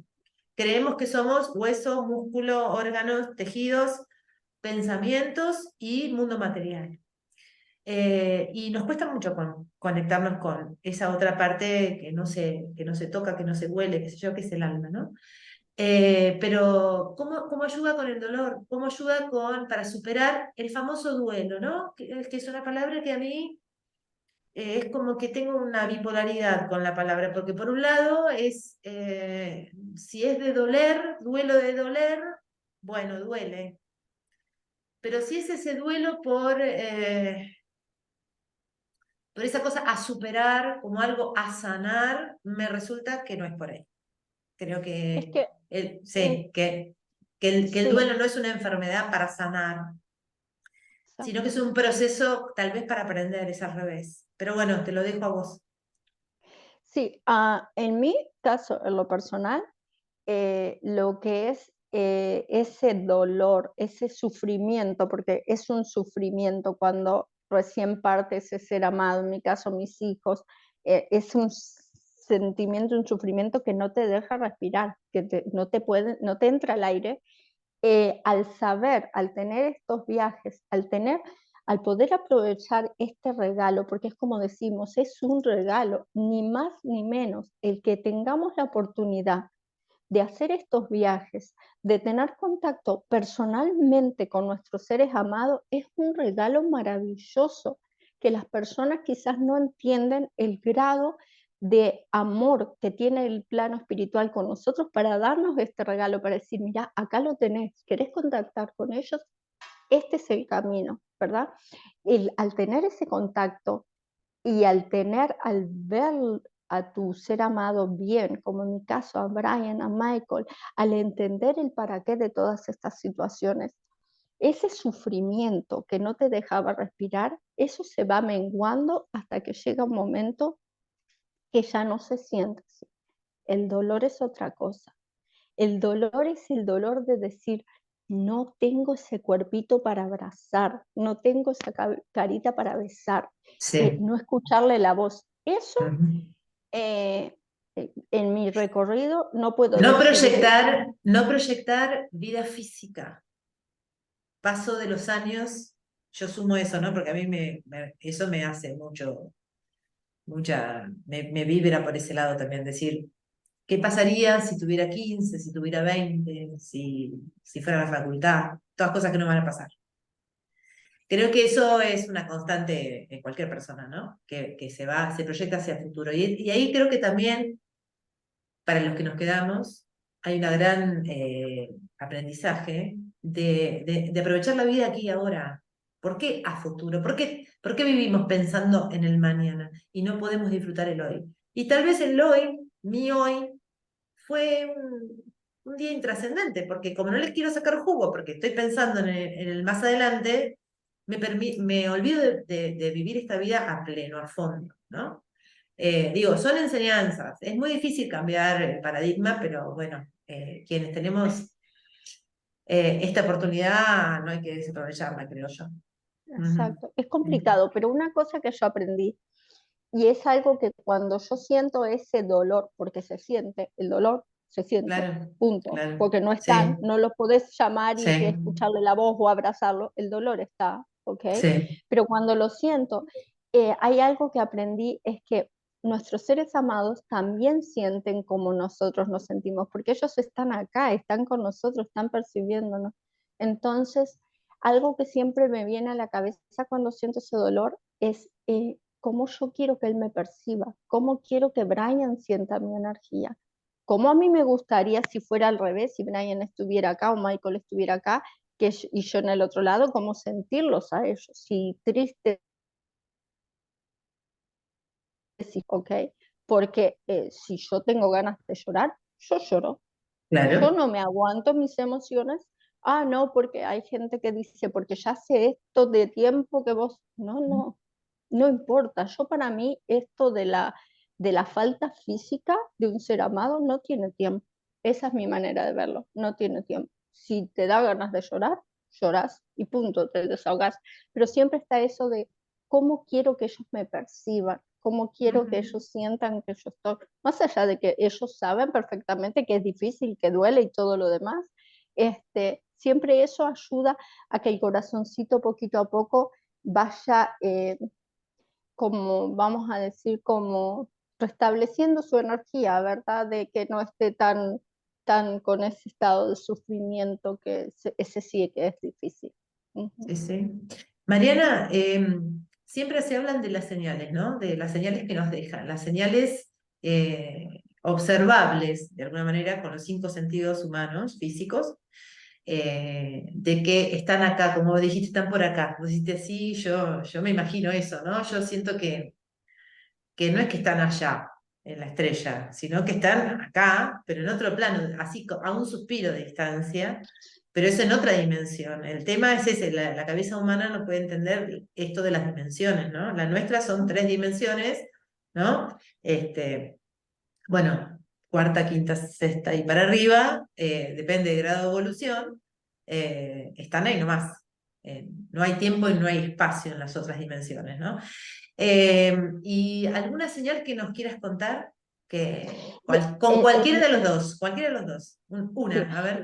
Creemos que somos hueso, músculo, órganos, tejidos, pensamientos y mundo material. Y nos cuesta mucho conectarnos con esa otra parte que no se toca, que no se huele, qué sé yo, que es el alma, ¿no? Pero ¿cómo ayuda con el dolor? ¿Cómo ayuda para superar el famoso duelo, ¿no? Que es una palabra que a mí es como que tengo una bipolaridad con la palabra, porque por un lado si es de doler, duelo de doler, bueno, duele. Pero si es ese duelo por esa cosa a superar, como algo a sanar, me resulta que no es por ahí. Creo Es que en- sí, que el sí, duelo no es una enfermedad para sanar, sino que exacto. es un proceso tal vez para aprender, es al revés. Pero bueno, te lo dejo a vos. Sí, en mi caso, en lo personal, lo que es ese dolor, ese sufrimiento, porque es un sufrimiento cuando recién parte ese ser amado, en mi caso mis hijos, es un sentimiento, un sufrimiento que no te deja respirar, no te entra el aire, al saber, al tener estos viajes, al poder aprovechar este regalo, porque es como decimos, es un regalo, ni más ni menos, el que tengamos la oportunidad de hacer estos viajes, de tener contacto personalmente con nuestros seres amados, es un regalo maravilloso que las personas quizás no entienden el grado de amor que tiene el plano espiritual con nosotros para darnos este regalo, para decir, mira, acá lo tenés, ¿querés contactar con ellos? Este es el camino, ¿verdad? Al tener ese contacto y al ver a tu ser amado bien, como en mi caso a Brian, a Michael, al entender el para qué de todas estas situaciones, ese sufrimiento que no te dejaba respirar, eso se va menguando hasta que llega un momento que ya no se siente así. El dolor es otra cosa. El dolor es el dolor de decir, no tengo ese cuerpito para abrazar, no tengo esa carita para besar, Sí. no escucharle la voz. Eso, Ujú. eh, en mi recorrido, no puedo No decir de proyectar, no proyectar vida física. Paso de los años, yo sumo eso, ¿no? Porque a mí eso me hace me vibra por ese lado también, decir, ¿qué pasaría si tuviera 15, si tuviera 20, si fuera a la facultad? Todas cosas que no van a pasar. Creo que eso es una constante en cualquier persona, ¿no? Que se proyecta hacia el futuro. Y ahí creo que también, para los que nos quedamos, hay una gran aprendizaje de aprovechar la vida aquí y ahora. ¿Por qué a futuro? ¿Por qué vivimos pensando en el mañana y no podemos disfrutar el hoy? Y tal vez el hoy, mi hoy, fue un día intrascendente, porque como no les quiero sacar jugo, porque estoy pensando en el más adelante, me olvido de vivir esta vida a pleno, a fondo, ¿no? Digo, son enseñanzas. Es muy difícil cambiar el paradigma, pero bueno, quienes tenemos esta oportunidad no hay que desaprovecharla, creo yo. Ujú. exacto, es complicado, pero una cosa que yo aprendí, y es algo que cuando yo siento ese dolor, porque se siente, el dolor se siente, Claro, punto, claro. porque no están, Sí, no lo podés llamar y sí, escucharle la voz o abrazarlo, el dolor está, ¿ok? sí, Pero cuando lo siento, hay algo que aprendí, es que nuestros seres amados también sienten como nosotros nos sentimos, porque ellos están acá, están con nosotros, están percibiéndonos. Entonces, algo que siempre me viene a la cabeza cuando siento ese dolor es cómo yo quiero que él me perciba, cómo quiero que Brian sienta mi energía, cómo a mí me gustaría si fuera al revés, si Brian estuviera acá o Michael estuviera acá y yo en el otro lado, cómo sentirlos a ellos, si tristes, si, ok, porque si yo tengo ganas de llorar, yo lloro. Yo claro. no me aguanto mis emociones. Ah, no, porque hay gente que dice, porque ya hace esto de tiempo que vos, no, no, no importa. Yo para mí esto de la falta física de un ser amado no tiene tiempo. Esa es mi manera de verlo, no tiene tiempo. Si te da ganas de llorar, lloras y punto, te desahogas. Pero siempre está eso de cómo quiero que ellos me perciban, cómo quiero que Ujú. ellos sientan que yo estoy, más allá de que ellos saben perfectamente que es difícil, que duele y todo lo demás, siempre eso ayuda a que el corazoncito poquito a poco vaya, como vamos a decir, como restableciendo su energía, ¿verdad? De que no esté tan con ese estado de sufrimiento que ese sí que es difícil. Ujú. Sí, sí. Mariana, siempre se hablan de las señales, ¿no? De las señales que nos dejan, las señales observables, de alguna manera, con los cinco sentidos humanos, físicos, de que están acá, como dijiste, están por acá. Vos dijiste, sí, yo me imagino eso, ¿no? Yo siento que no es que están allá, en la estrella, sino que están acá, pero en otro plano, así a un suspiro de distancia, pero es en otra dimensión. El tema es ese, la cabeza humana no puede entender esto de las dimensiones, ¿no? La nuestra son tres dimensiones, ¿no? Bueno, cuarta, quinta, sexta y para arriba, depende del grado de evolución, están ahí nomás. No hay tiempo y no hay espacio en las otras dimensiones, ¿no? ¿Y alguna señal que nos quieras contar? Con Eh, cualquiera eh, de los dos, cualquiera de los dos. Sí, Una, a ver.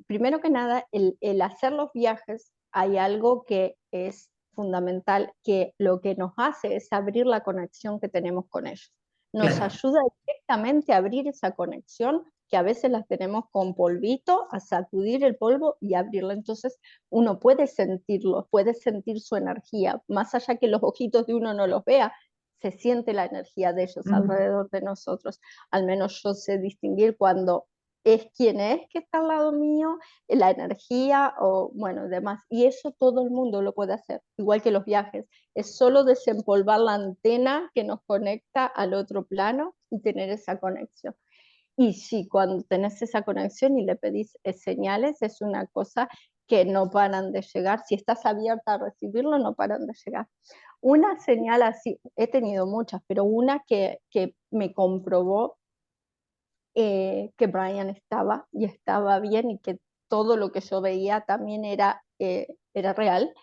primero que nada, el hacer los viajes, hay algo que es fundamental, que lo que nos hace es abrir la conexión que tenemos con ellos. Nos Claro. ayuda directamente a abrir esa conexión, que a veces las tenemos con polvito, a sacudir el polvo y abrirla. Entonces uno puede sentirlo, puede sentir su energía, más allá que los ojitos de uno no los vea, se siente la energía de ellos Mm. alrededor de nosotros. Al menos yo sé distinguir cuando es quien es que está al lado mío, la energía o bueno, demás. Y eso todo el mundo lo puede hacer, igual que los viajes. Es solo desempolvar la antena que nos conecta al otro plano y tener esa conexión. Y sí, cuando tenés esa conexión y le pedís señales, es una cosa que no paran de llegar. Si estás abierta a recibirlo, no paran de llegar. Una señal así, he tenido muchas, pero una que me comprobó que Brian estaba y estaba bien y que todo lo que yo veía también era real.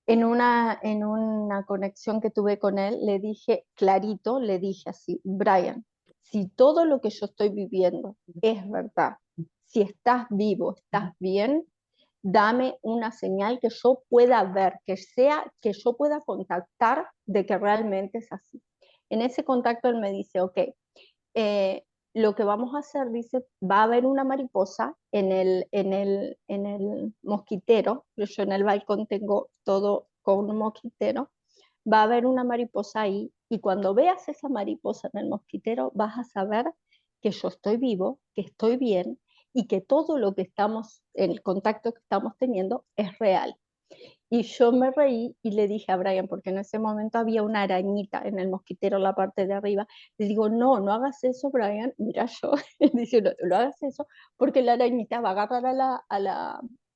En una conexión que tuve con él, le dije clarito, le dije así, Brian, si todo lo que yo estoy viviendo es verdad, si estás vivo, estás bien, dame una señal que yo pueda ver, que sea que yo pueda contactar de que realmente es así. En ese contacto él me dice, ok, eh, lo que vamos a hacer, dice, va a haber una mariposa en el mosquitero, yo en el balcón tengo todo con un mosquitero, va a haber una mariposa ahí y cuando veas esa mariposa en el mosquitero vas a saber que yo estoy vivo, que estoy bien y que todo lo que estamos, el contacto que estamos teniendo es real. Y yo me reí y le dije a Brian, porque en ese momento había una arañita en el mosquitero en la parte de arriba. Le digo, no, no hagas eso, Brian. Mira yo, dice, no, no hagas eso, porque la arañita va a agarrar A la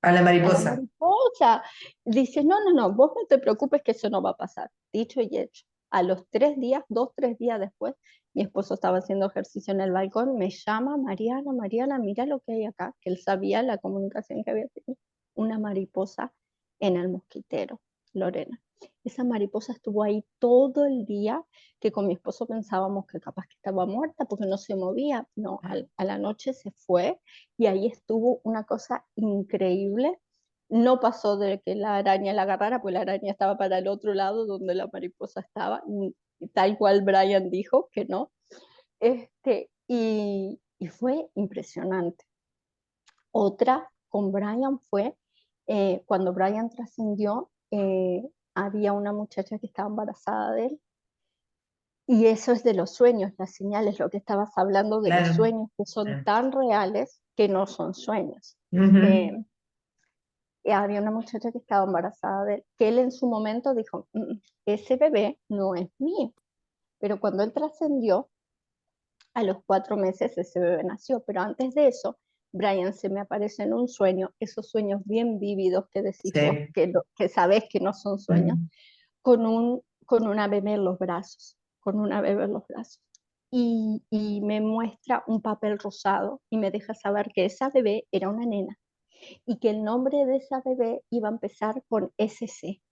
a la mariposa. mariposa. Dice, no, no, no, vos no te preocupes que eso no va a pasar. Dicho y hecho. A los 3 días, 2, 3 días después, mi esposo estaba haciendo ejercicio en el balcón, me llama, Mariana, Mariana, mira lo que hay acá, que él sabía la comunicación que había tenido. Una mariposa en el mosquitero, Lorena. Esa mariposa estuvo ahí todo el día, que con mi esposo pensábamos que capaz que estaba muerta porque no se movía. No, a la noche se fue y ahí estuvo una cosa increíble. No pasó de que la araña la agarrara, pues la araña estaba para el otro lado donde la mariposa estaba, y tal cual Brian dijo que no. Y fue impresionante. Otra con Brian fue cuando Brian trascendió, había una muchacha que estaba embarazada de él. Y eso es de los sueños, las señales, lo que estabas hablando de los Claro. sueños, que son Ah. tan reales que no son sueños. Ujú. Eh, y había una muchacha que estaba embarazada de él, que él en su momento dijo, ese bebé no es mío. Pero cuando él trascendió, a los 4 meses ese bebé nació, pero antes de eso, Brian se me aparece en un sueño, esos sueños bien vívidos que decís vos, Sí. que sabés que no son sueños, Mm. con una bebé en los brazos, con una bebé en los brazos. Y me muestra un papel rosado y me deja saber que esa bebé era una nena y que el nombre de esa bebé iba a empezar con SC.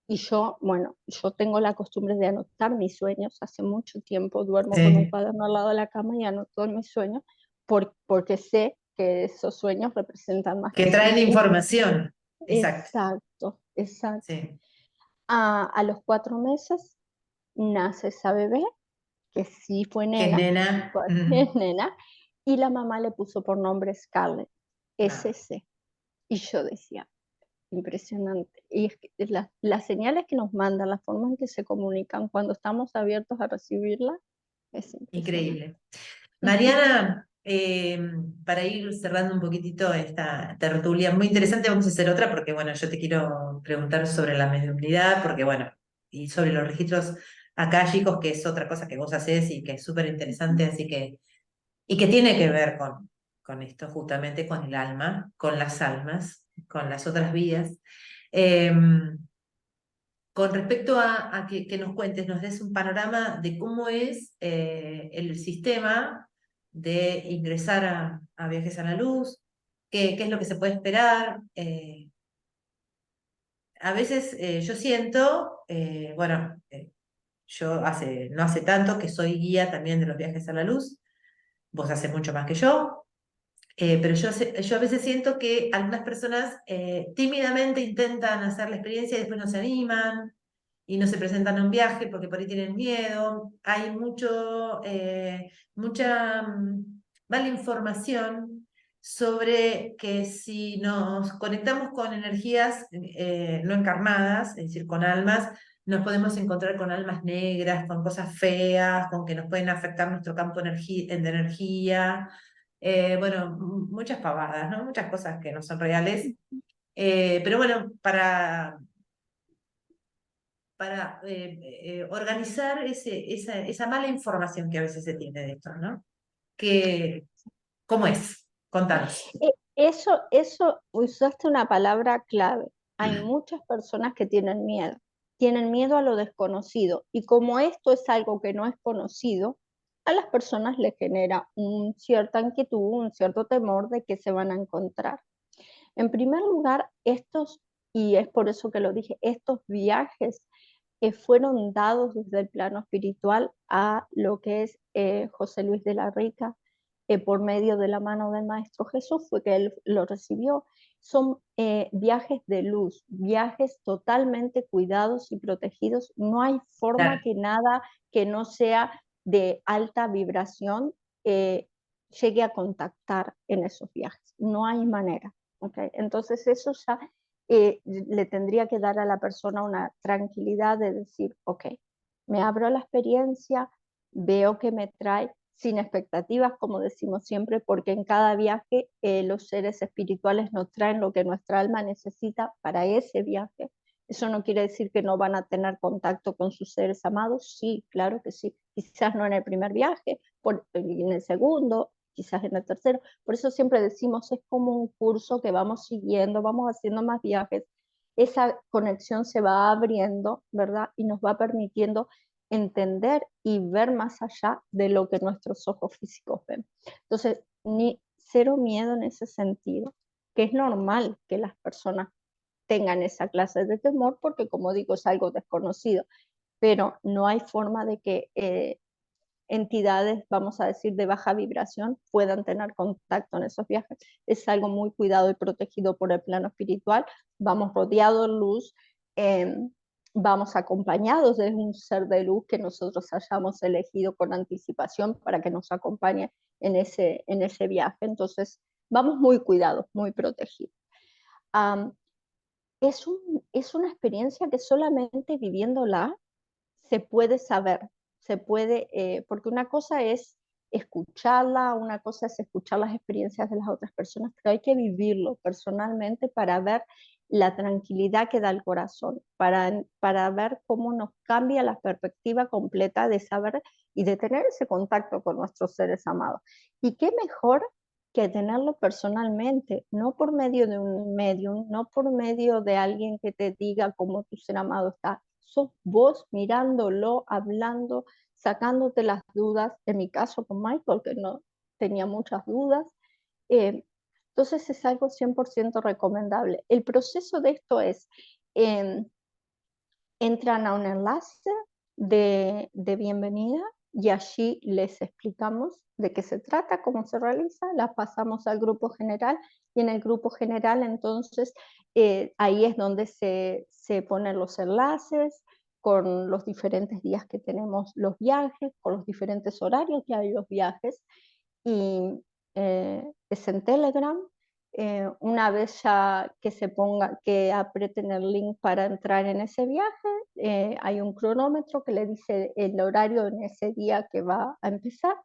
Y yo, bueno, yo tengo la costumbre de anotar mis sueños, hace mucho tiempo duermo con un Sí. cuaderno al lado de la cama y anoto mis sueños porque sé que esos sueños representan más Que que traen simplemente. información. Exacto. Exacto, exacto. Sí. A los 4 meses nace esa bebé, que sí fue Que es nena, nena. es nena, y la mamá le puso por nombre Scarlett, Ah. SC. Y yo decía, impresionante. Y es que las señales que nos mandan, la forma en que se comunican cuando estamos abiertos a recibirlas, es impresionante. Increíble. Mariana, para ir cerrando un poquitito esta tertulia muy interesante, vamos a hacer otra porque, bueno, yo te quiero preguntar sobre la mediunidad, porque, bueno, y sobre los registros akáshicos, que es otra cosa que vos hacés y que es súper interesante, así que, y que tiene que ver con esto, justamente con el alma, con las almas, con las otras vías. Con respecto a que nos cuentes, nos des un panorama de cómo es el sistema de ingresar a Viajes a la Luz, qué es lo que se puede esperar. A veces yo siento, bueno, yo no hace tanto que soy guía también de los viajes a la luz, vos hace mucho más que yo. Pero yo a veces siento que algunas personas tímidamente intentan hacer la experiencia y después no se animan y no se presentan a un viaje porque por ahí tienen miedo. Hay mucha mala información sobre que si nos conectamos con energías no encarnadas, es decir, con almas, nos podemos encontrar con almas negras, con cosas feas, con que nos pueden afectar nuestro campo de energía. Bueno, muchas pavadas, ¿no? Muchas cosas que no son reales. Pero bueno, para organizar esa mala información que a veces se tiene de esto, ¿no? Que, ¿cómo es? Contanos. Eso, usaste una palabra clave. Hay muchas personas que tienen miedo a lo desconocido. Y como esto es algo que no es conocido, a las personas les genera una cierta inquietud, un cierto temor de que se van a encontrar. En primer lugar, y es por eso que lo dije, estos viajes que fueron dados desde el plano espiritual a lo que es José Luis de la Rica, por medio de la mano del Maestro Jesús, fue que él lo recibió. Son viajes de luz, viajes totalmente cuidados y protegidos. No hay forma Claro, que nada que no sea de alta vibración llegue a contactar en esos viajes. No hay manera. ¿Okay? Entonces eso ya le tendría que dar a la persona una tranquilidad de decir, ok, me abro a la experiencia, veo que me trae sin expectativas, como decimos siempre, porque en cada viaje los seres espirituales nos traen lo que nuestra alma necesita para ese viaje. Eso no quiere decir que no van a tener contacto con sus seres amados, sí, claro que sí. Quizás no en el primer viaje, en el segundo, quizás en el tercero. Por eso siempre decimos, es como un curso que vamos siguiendo, vamos haciendo más viajes. Esa conexión se va abriendo, ¿verdad? Y nos va permitiendo entender y ver más allá de lo que nuestros ojos físicos ven. Entonces, ni cero miedo en ese sentido, que es normal que las personas tengan esa clase de temor porque, como digo, es algo desconocido, pero no hay forma de que entidades, vamos a decir, de baja vibración puedan tener contacto en esos viajes. Es algo muy cuidado y protegido por el plano espiritual. Vamos rodeados de luz, eh, vamos acompañados de un ser de luz que nosotros hayamos elegido con anticipación para que nos acompañe en ese viaje. Entonces, vamos muy cuidados, muy protegidos. Um, es una experiencia que solamente viviéndola se puede saber, porque una cosa es escucharla, una cosa es escuchar las experiencias de las otras personas, pero hay que vivirlo personalmente para ver la tranquilidad que da el corazón, para ver cómo nos cambia la perspectiva completa de saber y de tener ese contacto con nuestros seres amados. Y qué mejor que tenerlo personalmente, no por medio de un medium, no por medio de alguien que te diga cómo tu ser amado está. Sos vos mirándolo, hablando, sacándote las dudas, en mi caso con Michael, que no tenía muchas dudas. Eh, entonces es algo 100% recomendable. El proceso de esto es, eh, entran a un enlace de bienvenida y allí les explicamos de qué se trata, cómo se realiza, la pasamos al grupo general y en el grupo general entonces ahí es donde se ponen los enlaces con los diferentes días que tenemos los viajes, con los diferentes horarios que hay los viajes y es en Telegram. Una vez ya que que aprieten el link para entrar en ese viaje, hay un cronómetro que le dice el horario en ese día que va a empezar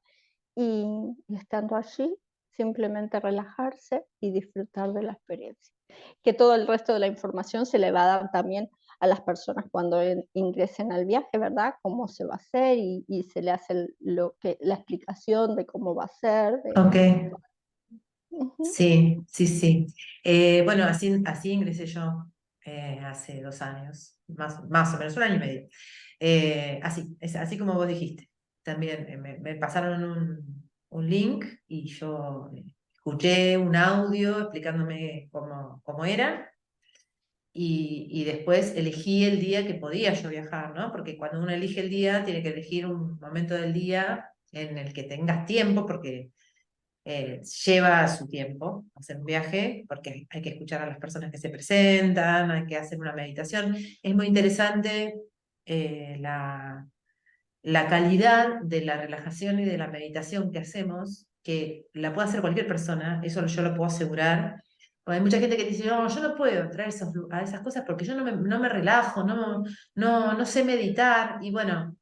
y estando allí, simplemente relajarse y disfrutar de la experiencia. Que todo el resto de la información se le va a dar también a las personas cuando ingresen al viaje, ¿verdad? Cómo se va a hacer y se le hace la explicación de cómo va a ser. ok. Ujú. Sí, sí, sí. Bueno, así ingresé yo hace 2 años, más o menos, 1 año y medio. Así como vos dijiste. También me pasaron un link y yo escuché un audio explicándome cómo era y después elegí el día que podía yo viajar, ¿no? Porque cuando uno elige el día, tiene que elegir un momento del día en el que tengas tiempo, porque lleva su tiempo hacer un viaje, porque hay que escuchar a las personas que se presentan, hay que hacer una meditación. Es muy interesante la calidad de la relajación y de la meditación que hacemos, que la puede hacer cualquier persona, eso yo lo puedo asegurar. Porque hay mucha gente que dice, no, yo no puedo entrar a esas cosas porque yo no me relajo, no sé meditar. Y bueno,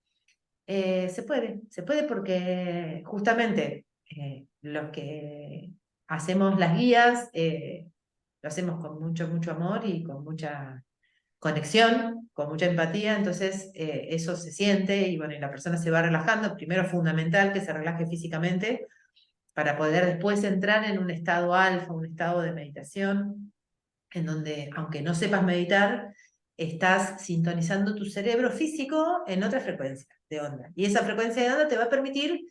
se puede porque justamente los que hacemos las guías lo hacemos con mucho, mucho amor y con mucha conexión, con mucha empatía, entonces eso se siente y bueno, y la persona se va relajando. Primero es fundamental que se relaje físicamente para poder después entrar en un estado alfa, un estado de meditación, en donde, aunque no sepas meditar, estás sintonizando tu cerebro físico en otra frecuencia de onda. Y esa frecuencia de onda te va a permitir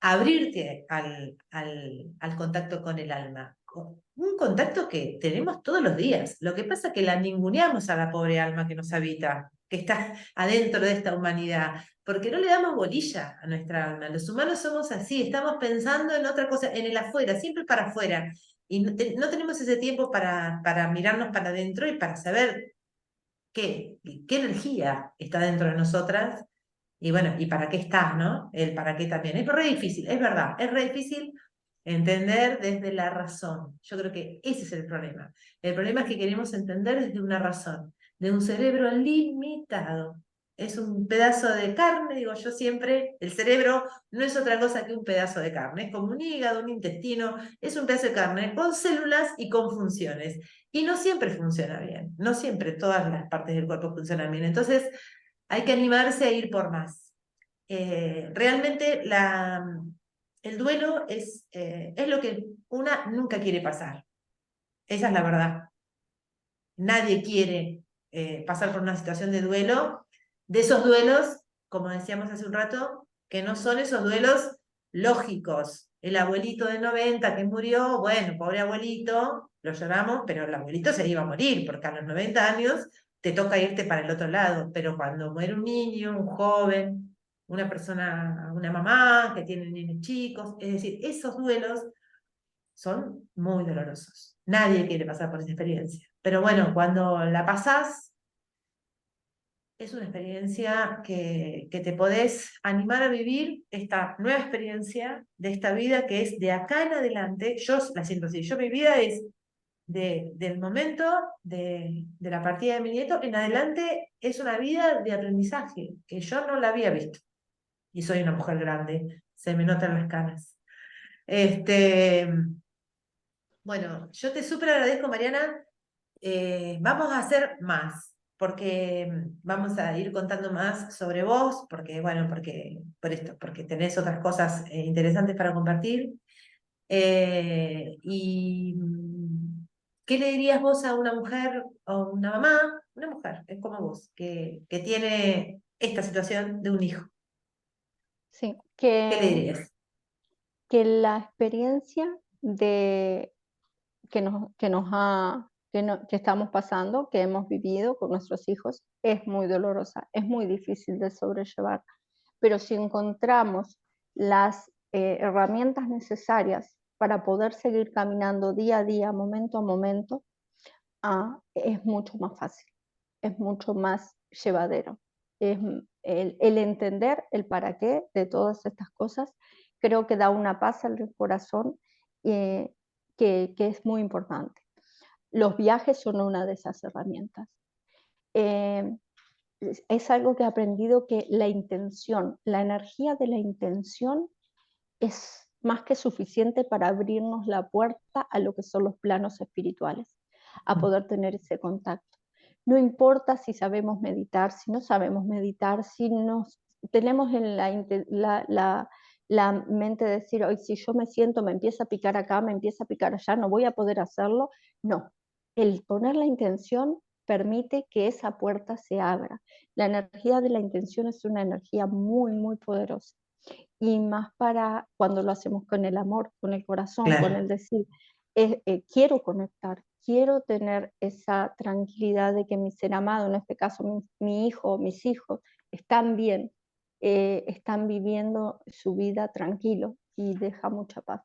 abrirte al contacto con el alma. Un contacto que tenemos todos los días. Lo que pasa es que la ninguneamos a la pobre alma que nos habita, que está adentro de esta humanidad, porque no le damos bolilla a nuestra alma. Los humanos somos así, estamos pensando en otra cosa, en el afuera, siempre para afuera. Y no tenemos ese tiempo para mirarnos para adentro y para saber qué energía está dentro de nosotras y bueno, ¿y para qué estás, no? El para qué también. Es re difícil, es verdad, es re difícil entender desde la razón. Yo creo que ese es el problema. El problema es que queremos entender desde una razón, de un cerebro limitado. Es un pedazo de carne, digo yo siempre, el cerebro no es otra cosa que un pedazo de carne, es como un hígado, un intestino, es un pedazo de carne con células y con funciones. Y no siempre funciona bien, no siempre todas las partes del cuerpo funcionan bien. Entonces, hay que animarse a ir por más. Realmente el duelo es lo que una nunca quiere pasar. Esa es la verdad. Nadie quiere pasar por una situación de duelo, de esos duelos, como decíamos hace un rato, que no son esos duelos lógicos. El abuelito de 90 que murió, bueno, pobre abuelito, lo lloramos, pero el abuelito se iba a morir, porque a los 90 años te toca irte para el otro lado. Pero cuando muere un niño, un joven, una persona, una mamá que tiene niños chicos, es decir, esos duelos son muy dolorosos. Nadie quiere pasar por esa experiencia. Pero bueno, cuando la pasás, es una experiencia que te podés animar a vivir esta nueva experiencia de esta vida que es de acá en adelante. Yo la siento así. Yo mi vida es del momento de la partida de mi nieto en adelante, es una vida de aprendizaje que yo no la había visto. Y soy una mujer grande, se me notan las canas. Este, bueno, yo te súper agradezco, Mariana. Vamos a hacer más, porque vamos a ir contando más sobre vos, porque, bueno, por esto, porque tenés otras cosas interesantes para compartir. ¿Qué le dirías vos a una mujer o una mamá, una mujer, es como vos, que tiene esta situación de un hijo? Sí, ¿Qué le dirías? que la experiencia de que estamos pasando, que hemos vivido con nuestros hijos, es muy dolorosa, es muy difícil de sobrellevar. Pero si encontramos las herramientas necesarias para poder seguir caminando día a día, momento a momento, es mucho más fácil, es mucho más llevadero. El entender el para qué de todas estas cosas, creo que da una paz al corazón eh, que es muy importante. Los viajes son una de esas herramientas. Eh, es algo que he aprendido, que la intención, la energía de la intención es más que suficiente para abrirnos la puerta a lo que son los planos espirituales, a poder tener ese contacto. No importa si sabemos meditar, si no sabemos meditar, si nos tenemos en la mente de decir, hoy si yo me siento, me empieza a picar acá, me empieza a picar allá, no voy a poder hacerlo. No, el poner la intención permite que esa puerta se abra. La energía de la intención es una energía muy, muy poderosa, y más para cuando lo hacemos con el amor, con el corazón, con Claro, el decir, quiero conectar, quiero tener esa tranquilidad de que mi ser amado, en este caso mi hijo, mis hijos, están bien, están viviendo su vida tranquilo y deja mucha paz.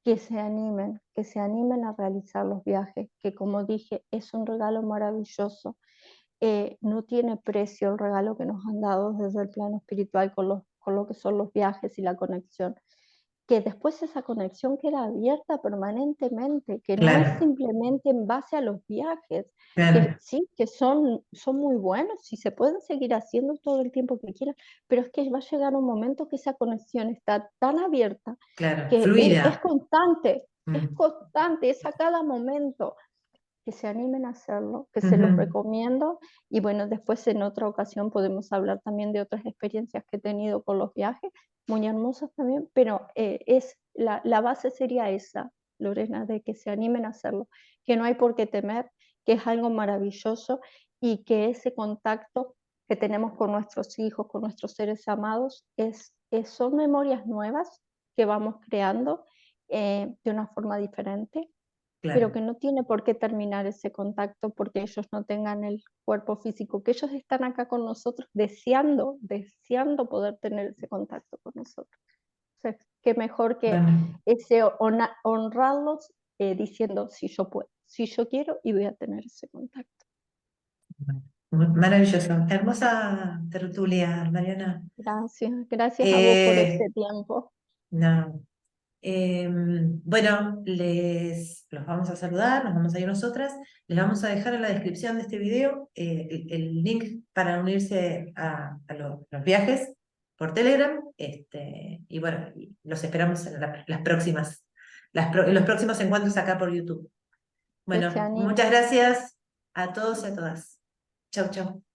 Que se animen a realizar los viajes, que como dije, es un regalo maravilloso. No tiene precio el regalo que nos han dado desde el plano espiritual con lo que son los viajes y la conexión. Que después esa conexión queda abierta permanentemente, que no es Claro, simplemente en base a los viajes, que claro, sí, que son muy buenos y se pueden seguir haciendo todo el tiempo que quieran, pero es que va a llegar un momento que esa conexión está tan abierta claro, que fluida. es Mm, constante, es a cada momento. Que se animen a hacerlo, que se los ujú, recomiendo. Y bueno, después en otra ocasión podemos hablar también de otras experiencias que he tenido con los viajes, muy hermosas también, pero la base sería esa, Lorena, de que se animen a hacerlo, que no hay por qué temer, que es algo maravilloso y que ese contacto que tenemos con nuestros hijos, con nuestros seres amados, son memorias nuevas que vamos creando de una forma diferente, pero claro, que no tiene por qué terminar ese contacto porque ellos no tengan el cuerpo físico, que ellos están acá con nosotros deseando poder tener ese contacto con nosotros. O sea, qué mejor que bueno, ese honrarlos diciendo si yo puedo, si yo quiero y voy a tener ese contacto. maravilloso. Hermosa tertulia, Mariana. Gracias, gracias a vos por Eh, este tiempo. no, bueno, los vamos a saludar, nos vamos a ir nosotras. Les vamos a dejar en la descripción de este video el link para unirse a los viajes por Telegram. Y bueno, y los esperamos en las próximas, en los próximos encuentros acá por YouTube. Que se Bueno, muchas animen. gracias a todos y a todas. Chau, chau.